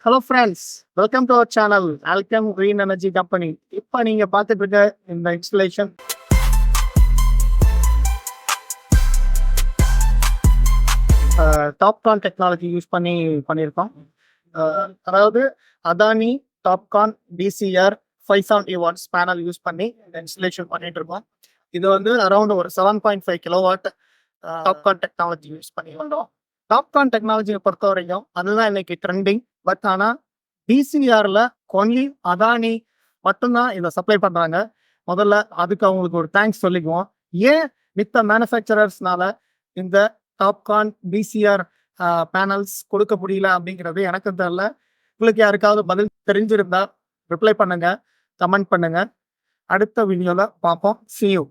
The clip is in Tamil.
Hello friends, welcome to our channel Alchem green energy company. இப்போ நீங்கள் பார்த்துட்டு இருக்க இந்த இன்ஸ்டலேஷன் டாப்கான் டெக்னாலஜி யூஸ் பண்ணியிருக்கோம். அதாவது Adani topcon DCR 570 watts panel use பண்ணி இந்த இன்ஸ்டலேஷன் பண்ணிட்டு இருக்கோம். இது வந்து அரௌண்ட் ஒரு 7.5 கிலோவாட் டாப்கான் டெக்னாலஜி யூஸ் பண்ணி வந்தோம். டாப்கான் டெக்னாலஜியை பொறுத்த வரைக்கும் அதுதான் இன்னைக்கு ட்ரெண்டிங். பட் ஆனால் டிசிஆர்ல ஒன்லி அதானி மட்டும்தான் இதை சப்ளை பண்றாங்க. முதல்ல அதுக்கு அவங்களுக்கு ஒரு தேங்க்ஸ் சொல்லிக்குவோம். ஏன் மித்த மேனுஃபேக்சரர்ஸ்னால இந்த டாப்கான் டிசிஆர் பேனல்ஸ் கொடுக்க முடியல அப்படிங்கிறது எனக்கு தெரியல. உங்களுக்கு யாருக்காவது பதில் தெரிஞ்சிருந்தா ரிப்ளை பண்ணுங்க, கமெண்ட் பண்ணுங்க. அடுத்த வீடியோல பார்ப்போம். See you.